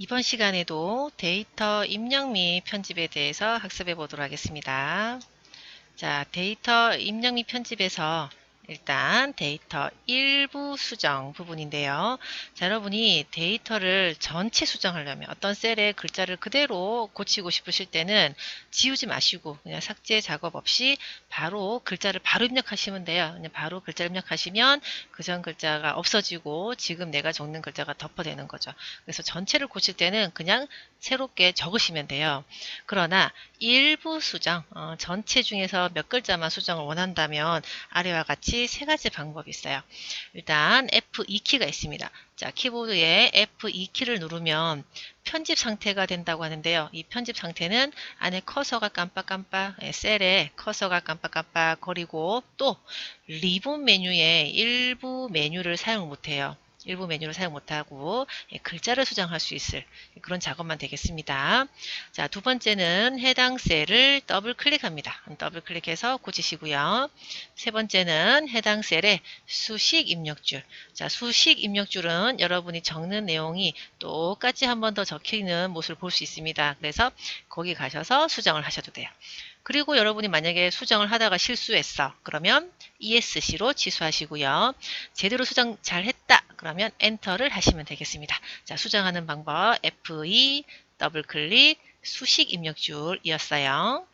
이번 시간에도 데이터 입력 및 편집에 대해서 학습해 보도록 하겠습니다. 자, 데이터 입력 및 편집에서 일단 데이터 일부 수정 부분인데요. 자, 여러분이 데이터를 전체 수정하려면 어떤 셀에 글자를 그대로 고치고 싶으실 때는 지우지 마시고 그냥 삭제 작업 없이 바로 글자를 바로 입력하시면 돼요. 그냥 바로 글자 입력하시면 그 전 글자가 없어지고 지금 내가 적는 글자가 덮어되는 거죠. 그래서 전체를 고칠 때는 그냥 새롭게 적으시면 돼요. 그러나 일부 수정, 전체 중에서 몇 글자만 수정을 원한다면 아래와 같이 세 가지 방법이 있어요. 일단 F2키가 있습니다. 자, 키보드에 F2키를 누르면 편집 상태가 된다고 하는데요. 이 편집 상태는 안에 커서가 깜빡깜빡, 셀에 커서가 깜빡깜빡 거리고 또 리본 메뉴에 일부 메뉴를 사용 못해요. 일부 메뉴를 사용 못하고 글자를 수정할 수 있을 그런 작업만 되겠습니다. 자, 두 번째는 해당 셀을 더블 클릭합니다. 더블 클릭해서 고치시고요. 세 번째는 해당 셀에 수식 입력줄. 자, 수식 입력줄은 여러분이 적는 내용이 똑같이 한 번 더 적히는 모습을 볼 수 있습니다. 그래서 거기 가셔서 수정을 하셔도 돼요. 그리고 여러분이 만약에 수정을 하다가 실수했어. 그러면 ESC로 취소하시고요. 제대로 수정 잘 했다. 그러면 엔터를 하시면 되겠습니다. 자, 수정하는 방법 F2 더블 클릭 수식 입력줄이었어요.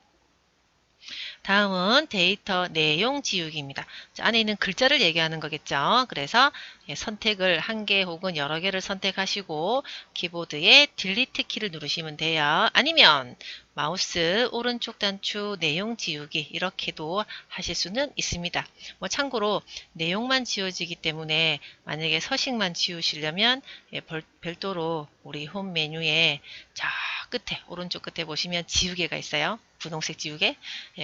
다음은 데이터 내용 지우기입니다. 자, 안에 있는 글자를 얘기하는 거겠죠. 그래서 선택을 한 개 혹은 여러 개를 선택하시고 키보드에 딜리트 키를 누르시면 돼요. 아니면 마우스 오른쪽 단추 내용 지우기 이렇게도 하실 수는 있습니다. 뭐 참고로 내용만 지워지기 때문에 만약에 서식만 지우시려면 별도로 우리 홈 메뉴에 저 끝에 오른쪽 끝에 보시면 지우개가 있어요. 분홍색 지우개.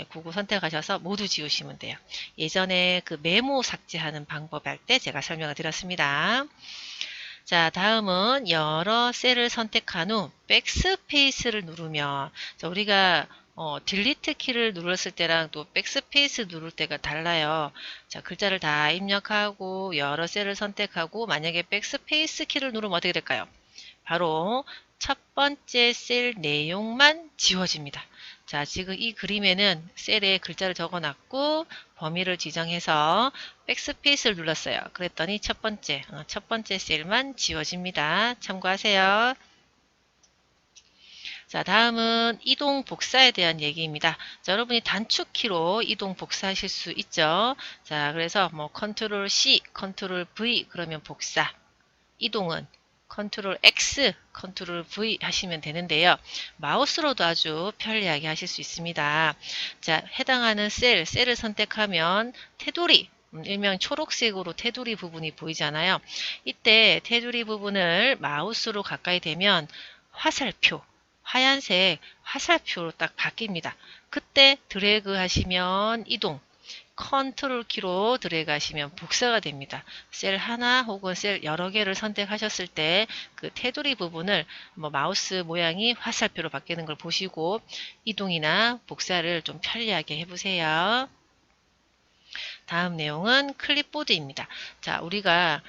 그거 선택하셔서 모두 지우시면 돼요. 예전에 그 메모 삭제하는 방법 할 때 제가 설명을 드렸습니다. 자, 다음은 여러 셀을 선택한 후 백스페이스를 누르면 우리가 딜리트 키를 눌렀을 때랑 또 백스페이스 누를 때가 달라요. 자, 글자를 다 입력하고 여러 셀을 선택하고 만약에 백스페이스 키를 누르면 어떻게 될까요? 바로 첫 번째 셀 내용만 지워집니다. 자, 지금 이 그림에는 셀에 글자를 적어놨고 범위를 지정해서 백스페이스를 눌렀어요. 그랬더니 첫 번째 셀만 지워집니다. 참고하세요. 자, 다음은 이동 복사에 대한 얘기입니다. 자, 여러분이 단축키로 이동 복사하실 수 있죠. 자, 그래서 뭐 컨트롤 C, 컨트롤 V 그러면 복사. 이동은 컨트롤 X, 컨트롤 V 하시면 되는데요. 마우스로도 아주 편리하게 하실 수 있습니다. 자, 해당하는 셀을 선택하면 테두리, 일명 초록색으로 테두리 부분이 보이잖아요. 이때 테두리 부분을 마우스로 가까이 대면 화살표, 하얀색 화살표로 딱 바뀝니다. 그때 드래그 하시면 이동, 컨트롤 키로 드래그 하시면 복사가 됩니다. 셀 하나 혹은 셀 여러 개를 선택하셨을 때 그 테두리 부분을 마우스 모양이 화살표로 바뀌는 걸 보시고 이동이나 복사를 좀 편리하게 해보세요. 다음 내용은 클립보드입니다. 자, 우리가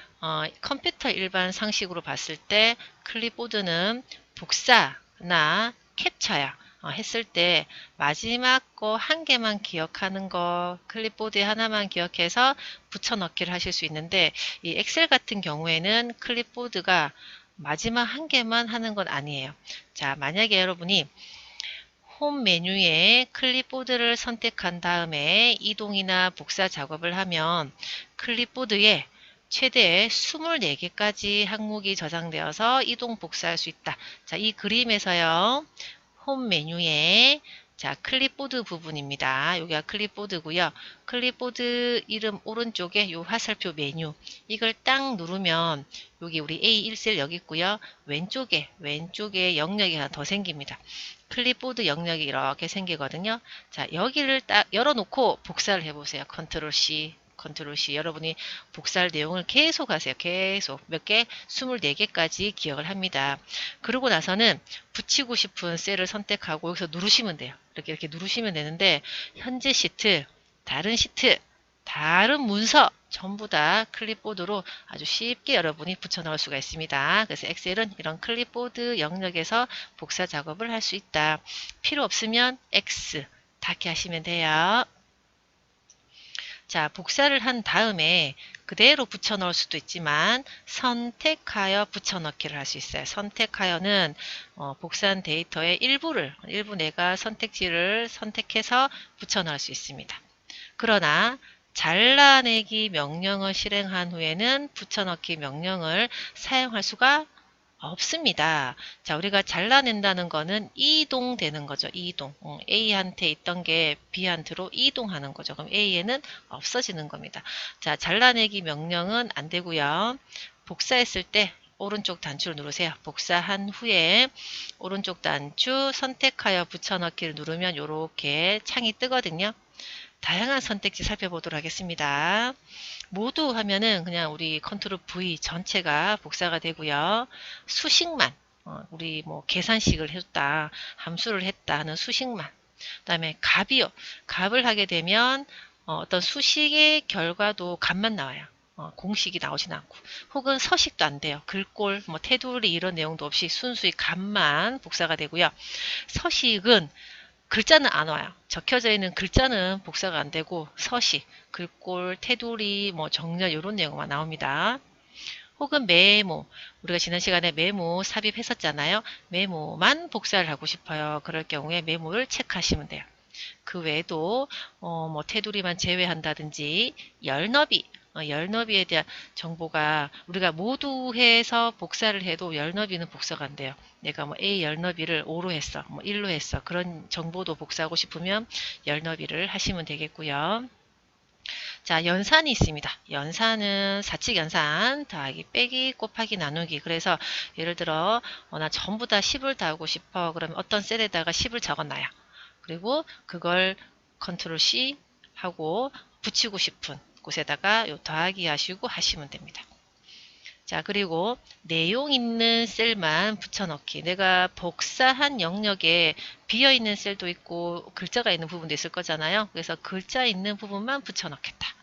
컴퓨터 일반 상식으로 봤을 때 클립보드는 복사나 캡처야. 했을 때 마지막 거 한 개만 기억하는 거 클립보드에 하나만 기억해서 붙여넣기를 하실 수 있는데 이 엑셀 같은 경우에는 클립보드가 마지막 한 개만 하는 건 아니에요. 자, 만약에 여러분이 홈 메뉴에 클립보드를 선택한 다음에 이동이나 복사 작업을 하면 클립보드에 최대 24개까지 항목이 저장되어서 이동 복사할 수 있다. 자, 이 그림에서요. 홈 메뉴에 자, 클립보드 부분입니다. 여기가 클립보드고요. 클립보드 이름 오른쪽에 요 화살표 메뉴 이걸 딱 누르면 여기 우리 A1셀 여기 있고요. 왼쪽에 영역이 하나 더 생깁니다. 클립보드 영역이 이렇게 생기거든요. 자, 여기를 딱 열어놓고 복사를 해보세요. 컨트롤 C, 컨트롤 C. 여러분이 복사할 내용을 계속 하세요. 계속. 몇 개? 24개까지 기억을 합니다. 그러고 나서는 붙이고 싶은 셀을 선택하고 여기서 누르시면 돼요. 이렇게 누르시면 되는데, 현재 시트, 다른 문서, 전부 다 클립보드로 아주 쉽게 여러분이 붙여 넣을 수가 있습니다. 그래서 엑셀은 이런 클립보드 영역에서 복사 작업을 할 수 있다. 필요 없으면 X 닫기 하시면 돼요. 자, 복사를 한 다음에 그대로 붙여 넣을 수도 있지만 선택하여 붙여 넣기를 할 수 있어요. 선택하여는 복사한 데이터의 일부 내가 선택지를 선택해서 붙여 넣을 수 있습니다. 그러나 잘라내기 명령을 실행한 후에는 붙여넣기 명령을 사용할 수가 없습니다. 자, 우리가 잘라낸다는 거는 이동되는 거죠. 이동. A한테 있던 게 B한테로 이동하는 거죠. 그럼 A에는 없어지는 겁니다. 자, 잘라내기 명령은 안 되고요. 복사했을 때 오른쪽 단추를 누르세요. 복사한 후에 오른쪽 단추 선택하여 붙여넣기를 누르면 이렇게 창이 뜨거든요. 다양한 선택지 살펴보도록 하겠습니다. 모두 하면은 그냥 우리 컨트롤 V 전체가 복사가 되고요. 수식만 우리 뭐 계산식을 했다, 함수를 했다 하는 수식만. 그다음에 값이요. 값을 하게 되면 어떤 수식의 결과도 값만 나와요. 공식이 나오진 않고 혹은 서식도 안 돼요. 글꼴, 뭐 테두리 이런 내용도 없이 순수히 값만 복사가 되고요. 서식은 글자는 안 와요. 적혀져 있는 글자는 복사가 안 되고 서식, 글꼴, 테두리, 뭐 정렬 이런 내용만 나옵니다. 혹은 메모, 우리가 지난 시간에 메모 삽입했었잖아요. 메모만 복사를 하고 싶어요. 그럴 경우에 메모를 체크하시면 돼요. 그 외에도 뭐 테두리만 제외한다든지 열너비에 대한 정보가 우리가 모두 해서 복사를 해도 열너비는 복사가 안 돼요. 내가 뭐 A 열너비를 5로 했어, 뭐 1로 했어. 그런 정보도 복사하고 싶으면 열너비를 하시면 되겠고요. 자, 연산이 있습니다. 연산은 사칙 연산, 더하기, 빼기, 곱하기, 나누기. 그래서 예를 들어 나 전부 다 10을 다 하고 싶어. 그러면 어떤 셀에다가 10을 적어놔요. 그리고 그걸 컨트롤 C 하고 붙이고 싶은 곳에다가 요 더하기 하시고 하시면 됩니다. 자, 그리고 내용 있는 셀만 붙여넣기. 내가 복사한 영역에 비어있는 셀도 있고 글자가 있는 부분도 있을 거잖아요. 그래서 글자 있는 부분만 붙여넣겠다.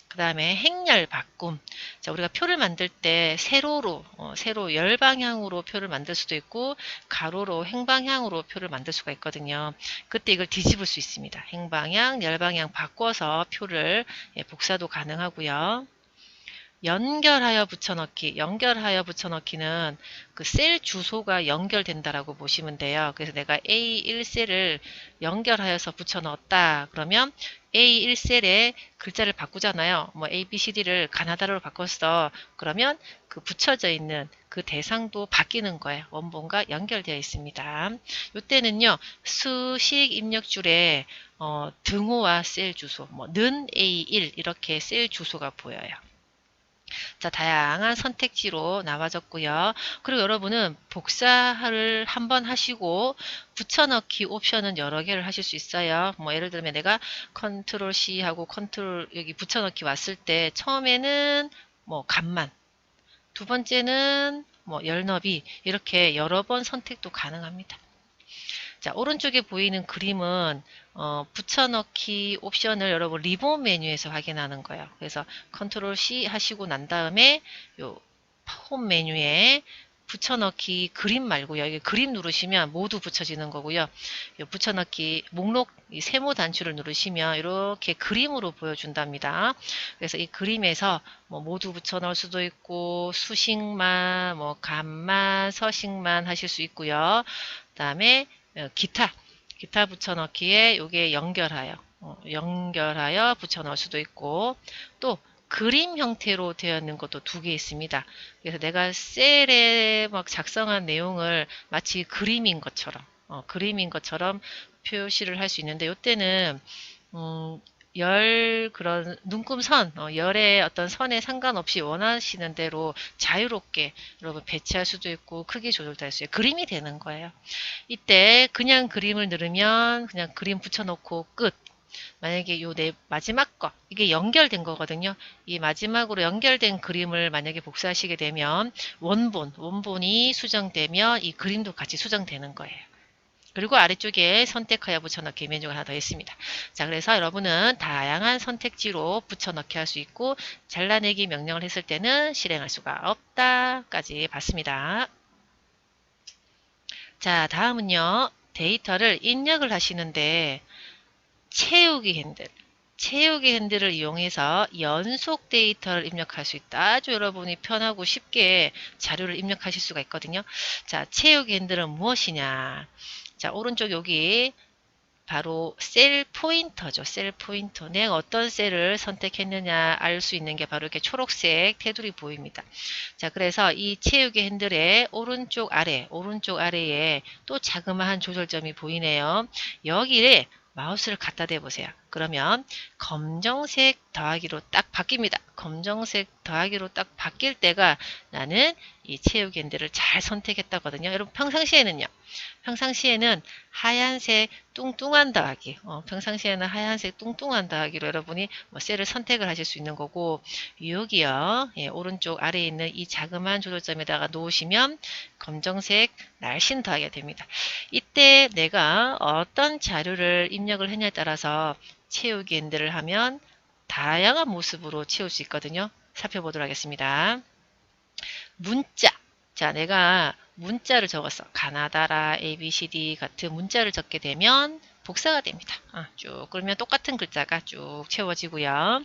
그 다음에 행렬 바꿈. 자, 우리가 표를 만들 때 세로로, 세로 열방향으로 표를 만들 수도 있고 가로로 행방향으로 표를 만들 수가 있거든요. 그때 이걸 뒤집을 수 있습니다. 행방향, 열방향 바꿔서 표를 복사도 가능하고요. 연결하여 붙여넣기. 연결하여 붙여넣기는 그 셀 주소가 연결된다라고 보시면 돼요. 그래서 내가 A1셀을 연결하여서 붙여넣었다. 그러면 A1셀에 글자를 바꾸잖아요. 뭐 A, B, C, D를 가나다로 바꿨어. 그러면 그 붙여져 있는 그 대상도 바뀌는 거예요. 원본과 연결되어 있습니다. 이때는요. 수식 입력줄에 등호와 셀 주소, 뭐 는 A1 이렇게 셀 주소가 보여요. 자, 다양한 선택지로 나와졌고요. 그리고 여러분은 복사를 한번 하시고 붙여넣기 옵션은 여러 개를 하실 수 있어요. 뭐 예를 들면 내가 컨트롤 C 하고 컨트롤 여기 붙여넣기 왔을 때 처음에는 뭐 값만, 두 번째는 뭐 열너비 이렇게 여러 번 선택도 가능합니다. 자, 오른쪽에 보이는 그림은 붙여넣기 옵션을 여러분 리본 메뉴에서 확인하는 거예요. 그래서 컨트롤 C 하시고 난 다음에 요 홈 메뉴에 붙여넣기 그림 말고요. 여기 그림 누르시면 모두 붙여지는 거고요. 요 붙여넣기 목록 이 세모 단추를 누르시면 이렇게 그림으로 보여준답니다. 그래서 이 그림에서 뭐 모두 붙여넣을 수도 있고 수식만, 뭐 값만, 서식만 하실 수 있고요. 그 다음에 기타 붙여넣기에 요게 연결하여 붙여넣을 수도 있고 또 그림 형태로 되어 있는 것도 두 개 있습니다. 그래서 내가 셀에 막 작성한 내용을 마치 그림인 것처럼 표시를 할 수 있는데 이때는 그런 눈금선, 열의 어떤 선에 상관없이 원하시는 대로 자유롭게 여러분 배치할 수도 있고 크기 조절도 할 수 있어요. 그림이 되는 거예요. 이때 그냥 그림을 누르면 그냥 그림 붙여놓고 끝. 만약에 요 마지막 거, 이게 연결된 거거든요. 이 마지막으로 연결된 그림을 만약에 복사하시게 되면 원본이 수정되면 이 그림도 같이 수정되는 거예요. 그리고 아래쪽에 선택하여 붙여넣기 메뉴가 하나 더 있습니다. 자, 그래서 여러분은 다양한 선택지로 붙여넣기 할 수 있고 잘라내기 명령을 했을 때는 실행할 수가 없다까지 봤습니다. 자, 다음은요. 데이터를 입력을 하시는데 채우기 핸들을 이용해서 연속 데이터를 입력할 수 있다. 아주 여러분이 편하고 쉽게 자료를 입력하실 수가 있거든요. 자, 채우기 핸들은 무엇이냐? 자, 오른쪽 여기 바로 셀 포인터죠. 셀 포인터. 내가 어떤 셀을 선택했느냐 알 수 있는 게 바로 이렇게 초록색 테두리 보입니다. 자, 그래서 이 채우기 핸들의 오른쪽 아래에 또 자그마한 조절점이 보이네요. 여기에 마우스를 갖다 대보세요. 그러면 검정색 더하기로 딱 바뀝니다. 검정색 더하기로 딱 바뀔 때가 나는 이 채우기 핸들을 잘 선택했다거든요. 여러분 평상시에는 하얀색 뚱뚱한 더하기, 평상시에는 하얀색 뚱뚱한 더하기로 여러분이 뭐 셀을 선택을 하실 수 있는 거고, 여기요, 예, 오른쪽 아래에 있는 이 자그마한 조절점에다가 놓으시면 검정색 날씬 더하기가 됩니다. 이때 내가 어떤 자료를 입력을 했냐에 따라서 채우기 핸들을 하면 다양한 모습으로 채울 수 있거든요. 살펴보도록 하겠습니다. 문자. 자, 내가 문자를 적었어. 가나다라, ABCD 같은 문자를 적게 되면 복사가 됩니다. 쭉 그러면 똑같은 글자가 쭉 채워지고요.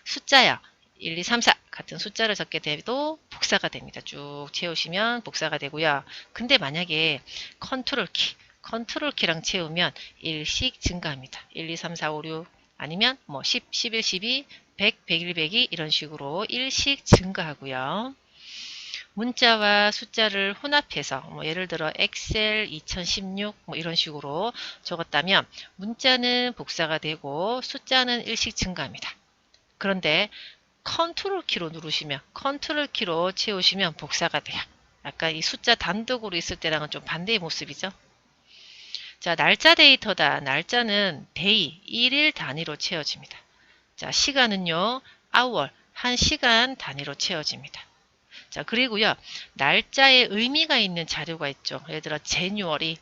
숫자요. 1, 2, 3, 4 같은 숫자를 적게 돼도 복사가 됩니다. 쭉 채우시면 복사가 되고요. 근데 만약에 컨트롤 키랑 채우면 1씩 증가합니다. 1, 2, 3, 4, 5, 6 아니면 뭐 10, 11, 12, 100, 101, 102 이런 식으로 1씩 증가하고요. 문자와 숫자를 혼합해서 뭐 예를 들어 엑셀 2016 뭐 이런 식으로 적었다면 문자는 복사가 되고 숫자는 일씩 증가합니다. 그런데 컨트롤 키로 채우시면 복사가 돼요. 아까 이 숫자 단독으로 있을 때랑은 좀 반대의 모습이죠. 자, 날짜 데이터다. 날짜는 데이, 일일 단위로 채워집니다. 자, 시간은요, hour, 1시간 단위로 채워집니다. 자, 그리고요, 날짜에 의미가 있는 자료가 있죠. 예를 들어, January,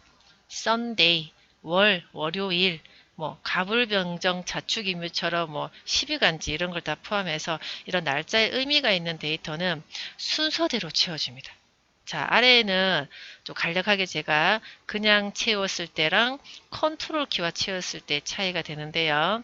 Sunday, 월요일, 뭐, 가불병정, 자축인묘처럼 뭐, 12간지 이런 걸 다 포함해서 이런 날짜에 의미가 있는 데이터는 순서대로 채워집니다. 자, 아래에는 좀 간략하게 제가 그냥 채웠을 때랑 컨트롤 키와 채웠을 때 차이가 되는데요.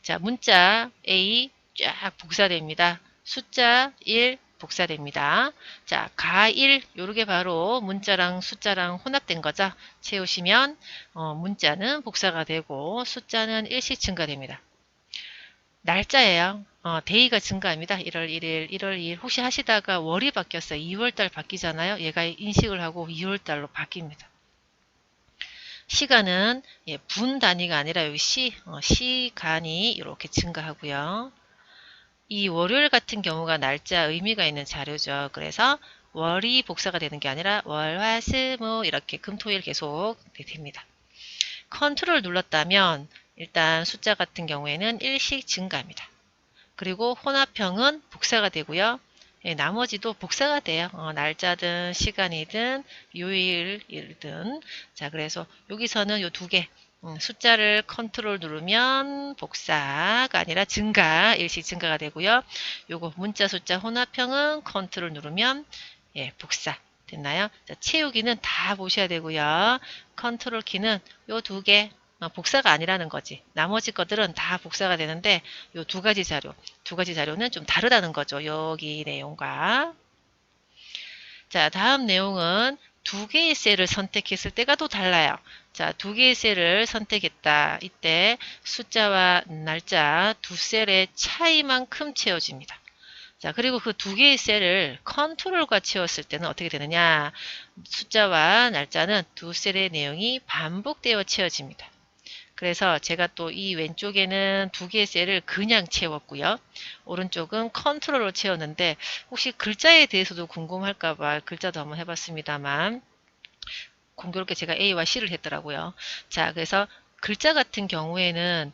자, 문자 A 쫙 복사됩니다. 숫자 1 복사됩니다. 자, 가1 요렇게 바로 문자랑 숫자랑 혼합된 거죠. 채우시면 문자는 복사가 되고 숫자는 1씩 증가됩니다. 날짜예요. 데이가 증가합니다. 1월 1일, 1월 2일 혹시 하시다가 월이 바뀌었어요. 2월달 바뀌잖아요. 얘가 인식을 하고 2월달로 바뀝니다. 시간은 분 단위가 아니라 여기 시간이 이렇게 증가하고요. 이 월요일 같은 경우가 날짜 의미가 있는 자료죠. 그래서 월이 복사가 되는 게 아니라 월, 화, 수, 목 이렇게 금, 토, 일 계속 됩니다. 컨트롤 눌렀다면 일단 숫자 같은 경우에는 일씩 증가합니다. 그리고 혼합형은 복사가 되고요. 나머지도 복사가 돼요. 날짜든 시간이든 요일이든. 자, 그래서 여기서는 요 두 개. 숫자를 컨트롤 누르면 복사가 아니라 일씩 증가가 되고요. 요거 문자 숫자 혼합형은 컨트롤 누르면 복사. 됐나요? 자, 채우기는 다 보셔야 되고요. 컨트롤 키는 요 두 개. 복사가 아니라는 거지. 나머지 것들은 다 복사가 되는데 요 두 가지 자료는 좀 다르다는 거죠. 여기 내용과. 자, 다음 내용은 두 개의 셀을 선택했을 때가 또 달라요. 자, 두 개의 셀을 선택했다. 이때 숫자와 날짜 두 셀의 차이만큼 채워집니다. 자, 그리고 그 두 개의 셀을 컨트롤과 채웠을 때는 어떻게 되느냐? 숫자와 날짜는 두 셀의 내용이 반복되어 채워집니다. 그래서 제가 또 이 왼쪽에는 두 개의 셀을 그냥 채웠고요. 오른쪽은 컨트롤로 채웠는데 혹시 글자에 대해서도 궁금할까봐 글자도 한번 해봤습니다만 공교롭게 제가 A와 C를 했더라고요. 자, 그래서 글자 같은 경우에는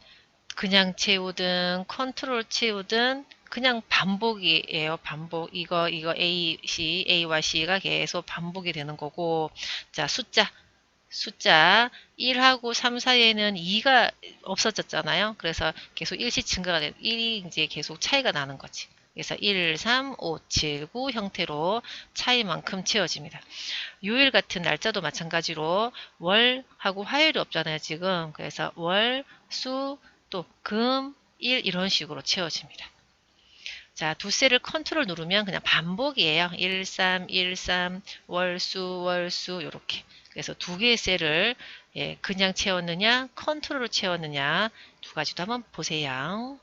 그냥 채우든 컨트롤 채우든 그냥 반복이에요. 반복. 이거 A와 C가 계속 반복이 되는 거고, 자, 숫자. 숫자 1하고 3 사이에는 2가 없어졌잖아요. 그래서 계속 일시 증가가 돼요. 1이 이제 계속 차이가 나는 거지. 그래서 1, 3, 5, 7, 9 형태로 차이만큼 채워집니다. 요일 같은 날짜도 마찬가지로 월하고 화요일이 없잖아요, 지금. 그래서 월, 수, 또 금, 일 이런 식으로 채워집니다. 자, 두 셀을 컨트롤 누르면 그냥 반복이에요. 1, 3, 1, 3, 월수, 월수 이렇게. 그래서 두 개의 셀을 그냥 채웠느냐, 컨트롤로 채웠느냐 두 가지도 한번 보세요.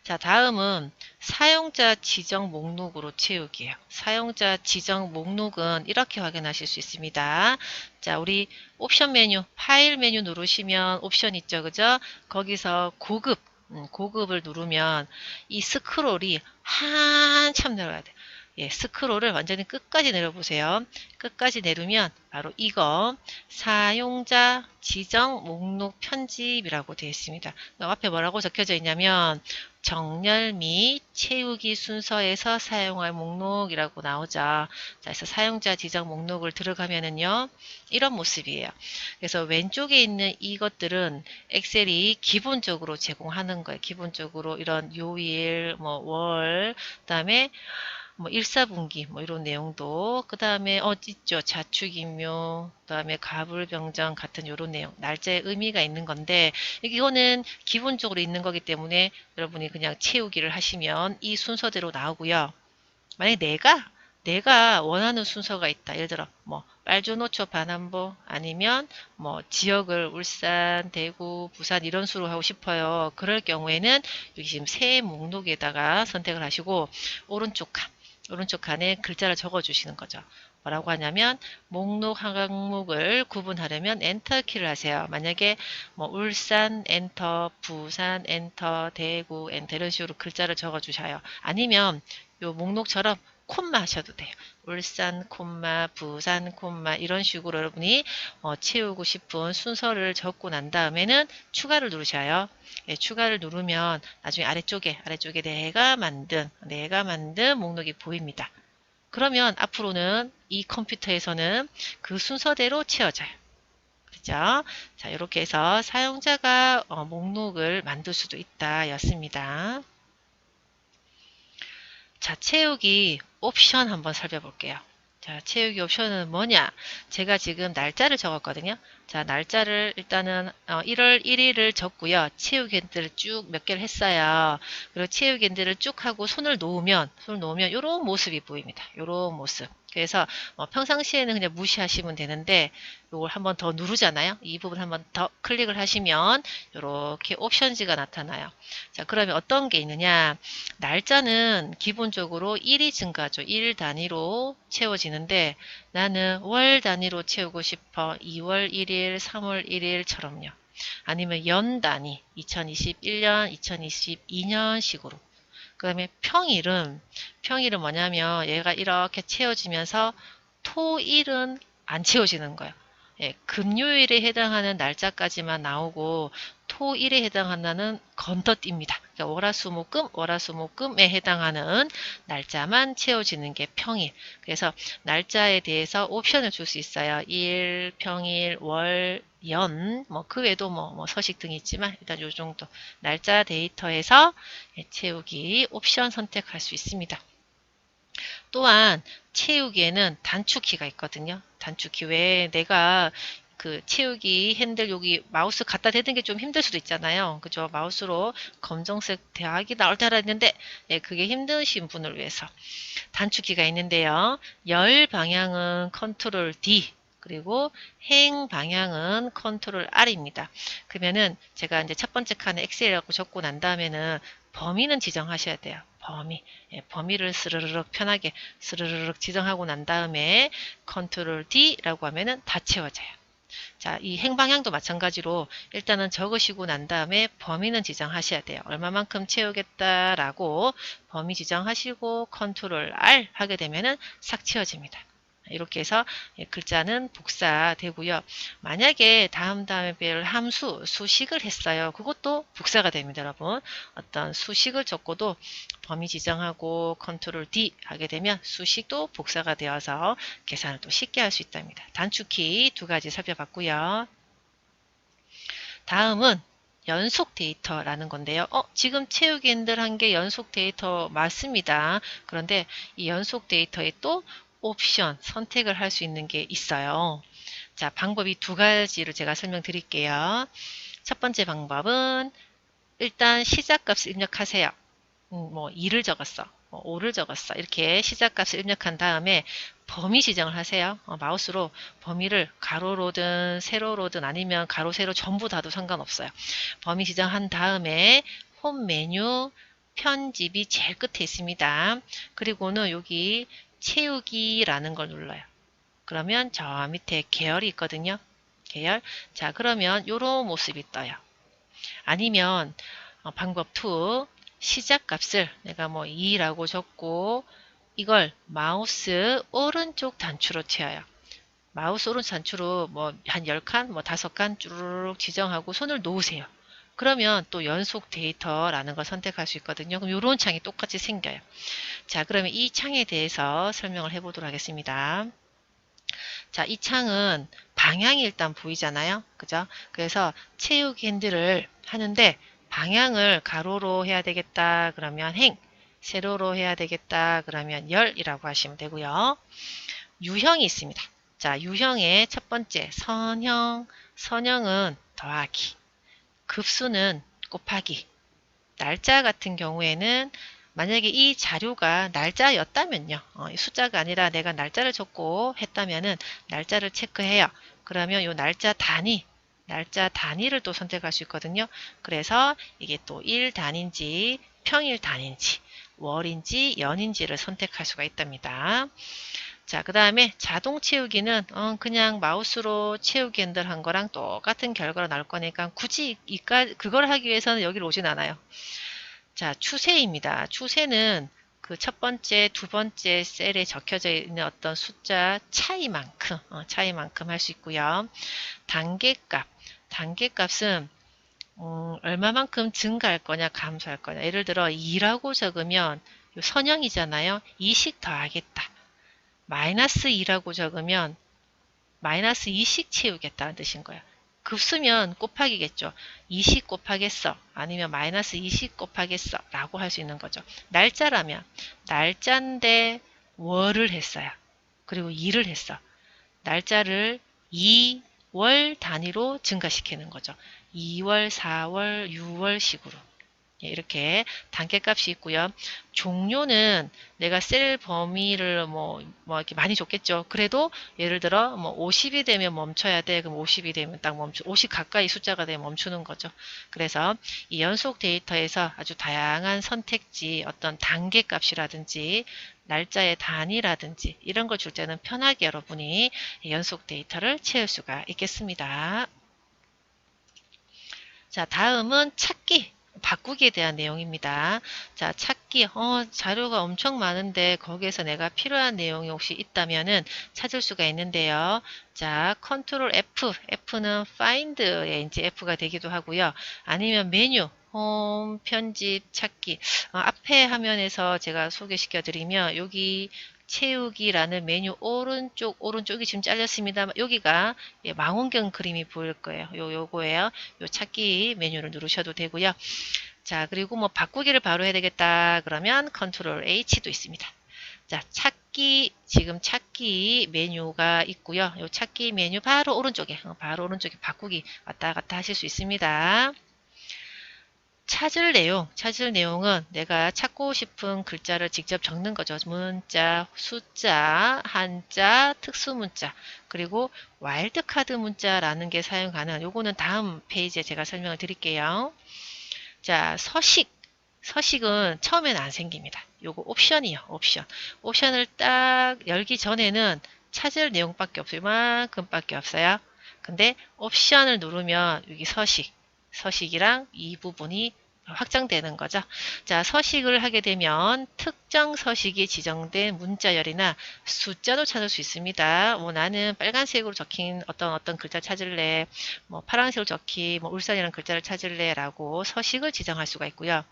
자, 다음은 사용자 지정 목록으로 채우기예요. 사용자 지정 목록은 이렇게 확인하실 수 있습니다. 자, 우리 옵션 메뉴, 파일 메뉴 누르시면 옵션 있죠, 그죠? 거기서 고급을 누르면 이 스크롤이 한참 내려가야 돼요. 예, 스크롤을 완전히 끝까지 내려보세요. 끝까지 내리면 바로 이거 사용자 지정 목록 편집이라고 되어 있습니다. 앞에 뭐라고 적혀져 있냐면 정렬 및 채우기 순서에서 사용할 목록이라고 나오죠. 자, 그래서 사용자 지정 목록을 들어가면은요, 이런 모습이에요. 그래서 왼쪽에 있는 이것들은 엑셀이 기본적으로 제공하는 거예요. 기본적으로 이런 요일, 뭐 월, 그다음에 뭐 1사분기 뭐 이런 내용도 그 다음에 있죠. 자축인묘 그 다음에 가불병정 같은 이런 내용 날짜에 의미가 있는 건데 이거는 기본적으로 있는 거기 때문에 여러분이 그냥 채우기를 하시면 이 순서대로 나오고요. 만약에 내가 원하는 순서가 있다. 예를 들어 뭐 빨주노초 반환보 아니면 뭐 지역을 울산, 대구, 부산 이런 수로 하고 싶어요. 그럴 경우에는 여기 지금 새 목록에다가 선택을 하시고 오른쪽 칸에 글자를 적어 주시는 거죠. 뭐라고 하냐면 목록 항목을 구분하려면 엔터 키를 하세요. 만약에 뭐 울산 엔터, 부산 엔터, 대구 엔터 이런 식으로 글자를 적어 주셔요. 아니면 요 목록처럼 콤마 하셔도 돼요. 울산 콤마, 부산 콤마 이런 식으로 여러분이 채우고 싶은 순서를 적고 난 다음에는 추가를 누르셔요. 예, 추가를 누르면 나중에 아래쪽에 내가 만든 목록이 보입니다. 그러면 앞으로는 이 컴퓨터에서는 그 순서대로 채워져요. 그죠? 자, 이렇게 해서 사용자가 목록을 만들 수도 있다 였습니다. 자, 채우기 옵션 한번 살펴볼게요. 자, 채우기 옵션은 뭐냐? 제가 지금 날짜를 적었거든요. 자, 날짜를 일단은 1월 1일을 적고요. 채우기 엔드를 쭉 몇 개를 했어요. 그리고 채우기 엔드를 쭉 하고 손을 놓으면 이런 모습이 보입니다. 이런 모습. 그래서 평상시에는 그냥 무시하시면 되는데 이걸 한번 더 누르잖아요. 이 부분 한번 더 클릭을 하시면 이렇게 옵션지가 나타나요. 자, 그러면 어떤 게 있느냐? 날짜는 기본적으로 1이 증가죠. 1 단위로 채워지는데 나는 월 단위로 채우고 싶어. 2월 1일, 3월 1일처럼요. 아니면 연 단위, 2021년, 2022년 식으로. 그 다음에 평일은 뭐냐면 얘가 이렇게 채워지면서 토일은 안 채워지는 거예요. 예, 금요일에 해당하는 날짜까지만 나오고 토일에 해당하는 건더띠입니다. 그러니까 월화수목금에 해당하는 날짜만 채워지는 게 평일. 그래서 날짜에 대해서 옵션을 줄 수 있어요. 일, 평일, 월, 연, 뭐 그 외에도 뭐 서식 등이 있지만 일단 요 정도 날짜 데이터에서 채우기 옵션 선택할 수 있습니다. 또한 채우기에는 단축키가 있거든요. 단축키 외에 내가 그 채우기 핸들 여기 마우스 갖다 대는 게 좀 힘들 수도 있잖아요. 그죠? 마우스로 검정색 대학이 나올 때라 했는데 그게 힘드신 분을 위해서 단축키가 있는데요. 열 방향은 컨트롤 D 그리고 행 방향은 컨트롤 R입니다. 그러면은 제가 이제 첫 번째 칸에 엑셀이라고 적고 난 다음에는 범위는 지정하셔야 돼요. 범위를 스르르륵 편하게 스르르륵 지정하고 난 다음에 컨트롤 D라고 하면은 다 채워져요. 자, 이 행방향도 마찬가지로 일단은 적으시고 난 다음에 범위는 지정하셔야 돼요. 얼마만큼 채우겠다라고 범위 지정하시고 컨트롤 R 하게 되면은 싹 채워집니다. 이렇게 해서 글자는 복사되고요. 만약에 다음에 별 함수, 수식을 했어요. 그것도 복사가 됩니다, 여러분. 어떤 수식을 적고도 범위 지정하고 컨트롤 D 하게 되면 수식도 복사가 되어서 계산을 또 쉽게 할 수 있답니다. 단축키 두 가지 살펴봤고요. 다음은 연속 데이터라는 건데요. 지금 채우기 핸들한 게 연속 데이터 맞습니다. 그런데 이 연속 데이터에 또 옵션, 선택을 할 수 있는 게 있어요. 자, 방법이 두 가지를 제가 설명드릴게요. 첫 번째 방법은 일단 시작값을 입력하세요. 뭐 2를 적었어. 5를 적었어. 이렇게 시작값을 입력한 다음에 범위 지정을 하세요. 마우스로 범위를 가로로든 세로로든 아니면 가로, 세로 전부 다도 상관없어요. 범위 지정한 다음에 홈 메뉴 편집이 제일 끝에 있습니다. 그리고는 여기 채우기라는 걸 눌러요. 그러면 저 밑에 계열이 있거든요. 계열. 자, 그러면 이런 모습이 떠요. 아니면 방법 2, 시작값을 내가 뭐 2라고 적고 이걸 마우스 오른쪽 단추로 채워요. 마우스 오른쪽 단추로 뭐 한 10칸, 뭐 5칸 쭈르륵 지정하고 손을 놓으세요. 그러면 또 연속 데이터라는 걸 선택할 수 있거든요. 그럼 이런 창이 똑같이 생겨요. 자, 그러면 이 창에 대해서 설명을 해보도록 하겠습니다. 자, 이 창은 방향이 일단 보이잖아요. 그죠? 그래서 채우기 핸들을 하는데 방향을 가로로 해야 되겠다. 그러면 행, 세로로 해야 되겠다. 그러면 열이라고 하시면 되고요. 유형이 있습니다. 자, 유형의 첫 번째 선형, 선형은 더하기, 급수는 곱하기, 날짜 같은 경우에는 만약에 이 자료가 날짜였다면요. 숫자가 아니라 내가 날짜를 적고 했다면은 날짜를 체크해요. 그러면 이 날짜 단위를 또 선택할 수 있거든요. 그래서 이게 또 일 단위인지 평일 단위인지 월인지 연인지를 선택할 수가 있답니다. 자, 그 다음에 자동 채우기는 그냥 마우스로 채우기 핸들 한 거랑 똑같은 결과로 나올 거니까 굳이 그걸 하기 위해서는 여기로 오진 않아요. 자, 추세입니다. 추세는 그 첫 번째, 두 번째 셀에 적혀져 있는 어떤 숫자 차이만큼 할 수 있고요. 단계값은 얼마만큼 증가할 거냐, 감소할 거냐. 예를 들어 2라고 적으면 선형이잖아요. 2씩 더하겠다. 마이너스 2라고 적으면 마이너스 2씩 채우겠다는 뜻인 거예요. 급수면 곱하기겠죠. 2씩 곱하겠어. 아니면 마이너스 2씩 곱하겠어. 라고 할 수 있는 거죠. 날짜라면 날짜인데 월을 했어요. 그리고 2를 했어. 날짜를 2월 단위로 증가시키는 거죠. 2월, 4월, 6월 식으로. 이렇게 단계값이 있고요. 종료는 내가 셀 범위를 뭐 이렇게 많이 줬겠죠. 그래도 예를 들어 뭐 50이 되면 멈춰야 돼. 그럼 50이 되면 딱 50 가까이 숫자가 되면 멈추는 거죠. 그래서 이 연속 데이터에서 아주 다양한 선택지, 어떤 단계값이라든지 날짜의 단위라든지 이런 걸 줄 때는 편하게 여러분이 연속 데이터를 채울 수가 있겠습니다. 자, 다음은 찾기. 바꾸기에 대한 내용입니다. 자, 찾기. 자료가 엄청 많은데 거기에서 내가 필요한 내용이 혹시 있다면은 찾을 수가 있는데요. 자, 컨트롤 F. F는 find의 이제 F가 되기도 하고요. 아니면 메뉴. 홈, 편집, 찾기. 앞에 화면에서 제가 소개시켜 드리면 여기 채우기라는 메뉴 오른쪽이 지금 잘렸습니다. 여기가 망원경 그림이 보일 거예요. 요거예요. 요 찾기 메뉴를 누르셔도 되고요. 자, 그리고 뭐 바꾸기를 바로 해야 되겠다. 그러면 컨트롤 H도 있습니다. 자, 지금 찾기 메뉴가 있고요. 요 찾기 메뉴 바로 오른쪽에 바꾸기 왔다 갔다 하실 수 있습니다. 찾을 내용은 내가 찾고 싶은 글자를 직접 적는 거죠. 문자, 숫자, 한자, 특수문자, 그리고 와일드카드 문자라는 게 사용 가능. 요거는 다음 페이지에 제가 설명을 드릴게요. 자, 서식은 처음에는 안 생깁니다. 요거 옵션이요, 옵션. 옵션을 딱 열기 전에는 찾을 내용밖에 없어요. 이만큼밖에 없어요. 근데 옵션을 누르면 여기 서식이랑 이 부분이 확장되는 거죠. 자, 서식을 하게 되면 특정 서식이 지정된 문자열이나 숫자도 찾을 수 있습니다. 뭐 나는 빨간색으로 적힌 어떤 글자 찾을래, 뭐 파란색으로 적힌 뭐 울산이라는 글자를 찾을래 라고 서식을 지정할 수가 있고요.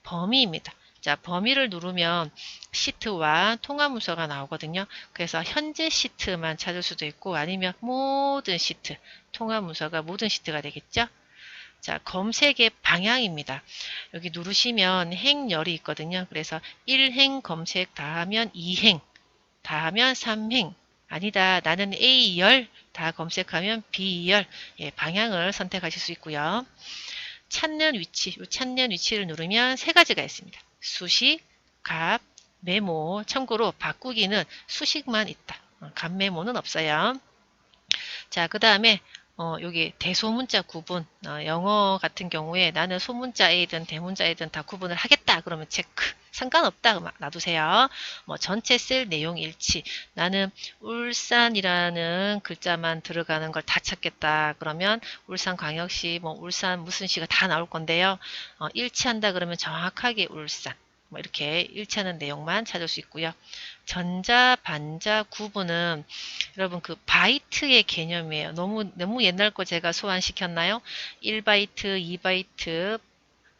범위입니다. 자, 범위를 누르면 시트와 통합 문서가 나오거든요. 그래서 현재 시트만 찾을 수도 있고 아니면 모든 시트, 통합 문서가 모든 시트가 되겠죠. 자, 검색의 방향입니다. 여기 누르시면 행열이 있거든요. 그래서 1행 검색 다 하면 2행, 다 하면 3행, 아니다, 나는 A열 다 검색하면 B열, 예, 방향을 선택하실 수 있고요. 찾는 위치, 이 찾는 위치를 누르면 세 가지가 있습니다. 수식, 값, 메모. 참고로 바꾸기는 수식만 있다. 값 메모는 없어요. 자, 그 다음에 여기 대소문자 구분, 영어 같은 경우에 나는 소문자 A든 대문자 A든 다 구분을 하겠다 그러면 체크, 상관없다 그러면 놔두세요. 뭐 전체 셀 내용 일치, 나는 울산이라는 글자만 들어가는 걸 다 찾겠다 그러면 울산광역시 뭐 울산 무슨 시가 다 나올 건데요. 일치한다 그러면 정확하게 울산, 뭐 이렇게 일치하는 내용만 찾을 수 있고요. 전자, 반자 구분은 여러분 그 바이트의 개념이에요. 너무 옛날 거 제가 소환시켰나요? 1바이트, 2바이트,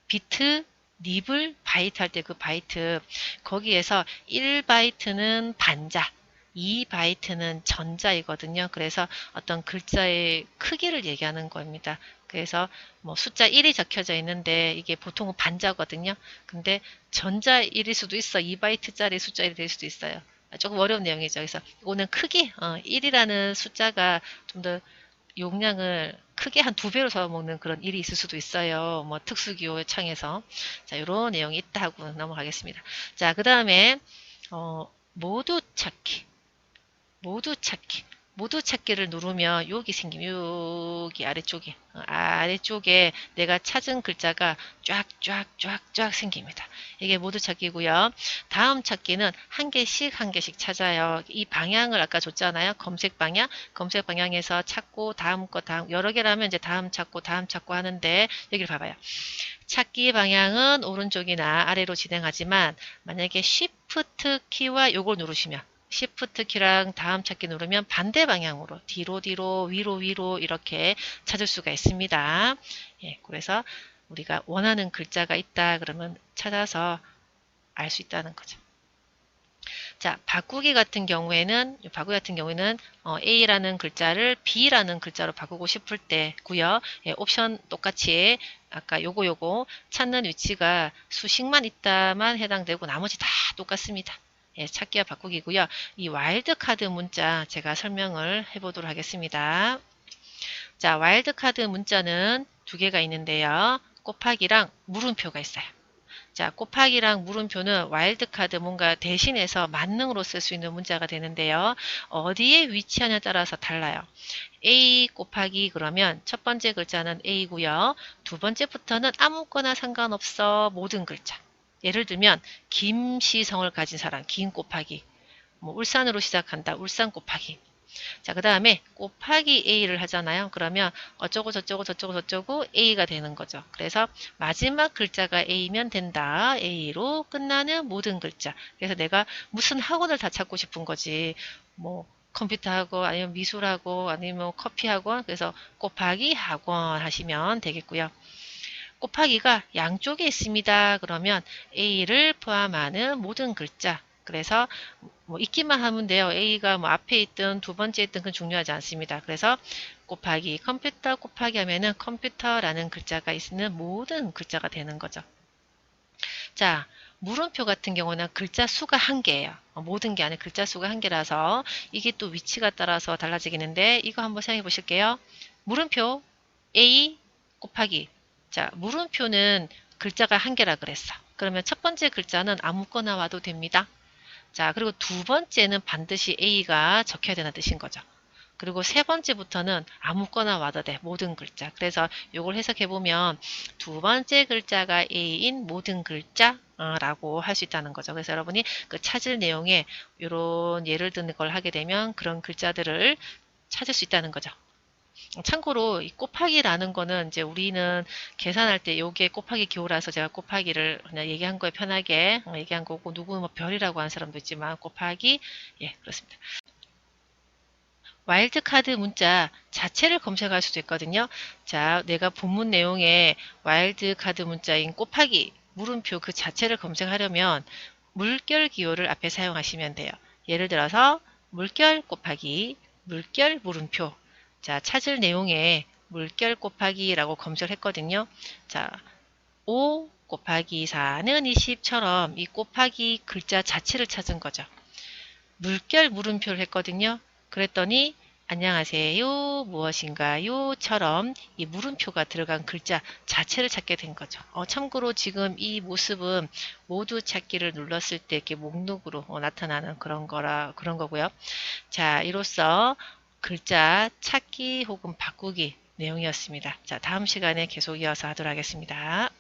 비트, 니블, 바이트 할 때 그 바이트 거기에서 1바이트는 반자, 2바이트는 전자이거든요. 그래서 어떤 글자의 크기를 얘기하는 겁니다. 그래서 뭐 숫자 1이 적혀져 있는데 이게 보통은 반자거든요. 근데 전자 1일 수도 있어. 2바이트짜리 숫자 1이 될 수도 있어요. 조금 어려운 내용이죠. 그래서 이거는 크기 1이라는 숫자가 좀 더 용량을 크게 한 2배로 잡아먹는 그런 일이 있을 수도 있어요. 뭐 특수기호 창에서. 자, 이런 내용이 있다 하고 넘어가겠습니다. 자, 그 다음에 모두 찾기. 모두 찾기. 모두 찾기를 누르면 여기 여기 아래쪽에 아래쪽에 내가 찾은 글자가 쫙쫙쫙쫙 생깁니다. 이게 모두 찾기고요. 다음 찾기는 한 개씩 한 개씩 찾아요. 이 방향을 아까 줬잖아요. 검색 방향. 검색 방향에서 찾고 다음 거 다음 여러 개라면 이제 다음 찾고 하는데 여기를 봐봐요. 찾기 방향은 오른쪽이나 아래로 진행하지만 만약에 Shift 키와 요걸 누르시면 Shift 키랑 다음 찾기 누르면 반대 방향으로 뒤로 위로 이렇게 찾을 수가 있습니다. 예, 그래서 우리가 원하는 글자가 있다 그러면 찾아서 알 수 있다는 거죠. 자, 바꾸기 같은 경우에는 A라는 글자를 B라는 글자로 바꾸고 싶을 때고요. 예, 옵션 똑같이 아까 요거 찾는 위치가 수식만 있다만 해당되고 나머지 다 똑같습니다. 예, 찾기와 바꾸기고요. 이 와일드카드 문자 제가 설명을 해보도록 하겠습니다. 자, 와일드카드 문자는 두 개가 있는데요. 곱하기랑 물음표가 있어요. 자, 곱하기랑 물음표는 와일드카드 뭔가 대신해서 만능으로 쓸 수 있는 문자가 되는데요. 어디에 위치하냐에 따라서 달라요. A 곱하기 그러면 첫 번째 글자는 A고요. 두 번째부터는 아무거나 상관없어 모든 글자. 예를 들면 김시성을 가진 사람, 김 곱하기. 뭐 울산으로 시작한다, 울산 곱하기. 자, 그 다음에 곱하기 A를 하잖아요. 그러면 어쩌고 저쩌고 A가 되는 거죠. 그래서 마지막 글자가 A면 된다. A로 끝나는 모든 글자. 그래서 내가 무슨 학원을 다 찾고 싶은 거지. 뭐 컴퓨터 학원 아니면 미술 학원 아니면 커피 학원. 그래서 곱하기 학원 하시면 되겠고요. 곱하기가 양쪽에 있습니다. 그러면 A를 포함하는 모든 글자. 그래서 뭐 있기만 하면 돼요. A가 뭐 앞에 있든 두 번째 있든 그건 중요하지 않습니다. 그래서 곱하기 컴퓨터 곱하기 하면은 컴퓨터라는 글자가 있는 모든 글자가 되는 거죠. 자, 물음표 같은 경우는 글자 수가 한 개예요. 모든 게 아니라 글자 수가 한 개라서 이게 또 위치가 따라서 달라지겠는데 이거 한번 생각해 보실게요. 물음표 A 곱하기 자, 물음표는 글자가 한 개라 그랬어. 그러면 첫 번째 글자는 아무거나 와도 됩니다. 자, 그리고 두 번째는 반드시 A가 적혀야 되는 뜻인 거죠. 그리고 세 번째부터는 아무거나 와도 돼. 모든 글자. 그래서 이걸 해석해보면 두 번째 글자가 A인 모든 글자라고 할 수 있다는 거죠. 그래서 여러분이 그 찾을 내용에 이런 예를 드는 걸 하게 되면 그런 글자들을 찾을 수 있다는 거죠. 참고로 이 곱하기라는 거는 이제 우리는 계산할 때 요게 곱하기 기호라서 제가 곱하기를 그냥 얘기한 거에 편하게 얘기한 거고, 누구는 뭐 별이라고 하는 사람도 있지만 곱하기, 예, 그렇습니다. 와일드카드 문자 자체를 검색할 수도 있거든요. 자, 내가 본문 내용에 와일드카드 문자인 곱하기, 물음표 그 자체를 검색하려면 물결 기호를 앞에 사용하시면 돼요. 예를 들어서 물결 곱하기, 물결 물음표. 자, 찾을 내용에 물결 곱하기라고 검색을 했거든요. 자, 5 곱하기 4는 20처럼 이 곱하기 글자 자체를 찾은 거죠. 물결 물음표를 했거든요. 그랬더니 안녕하세요, 무엇인가요? 처럼 이 물음표가 들어간 글자 자체를 찾게 된 거죠. 참고로 지금 이 모습은 모두 찾기를 눌렀을 때 이렇게 목록으로 나타나는 그런 거고요. 자, 이로써 글자 찾기 혹은 바꾸기 내용이었습니다. 자, 다음 시간에 계속 이어서 하도록 하겠습니다.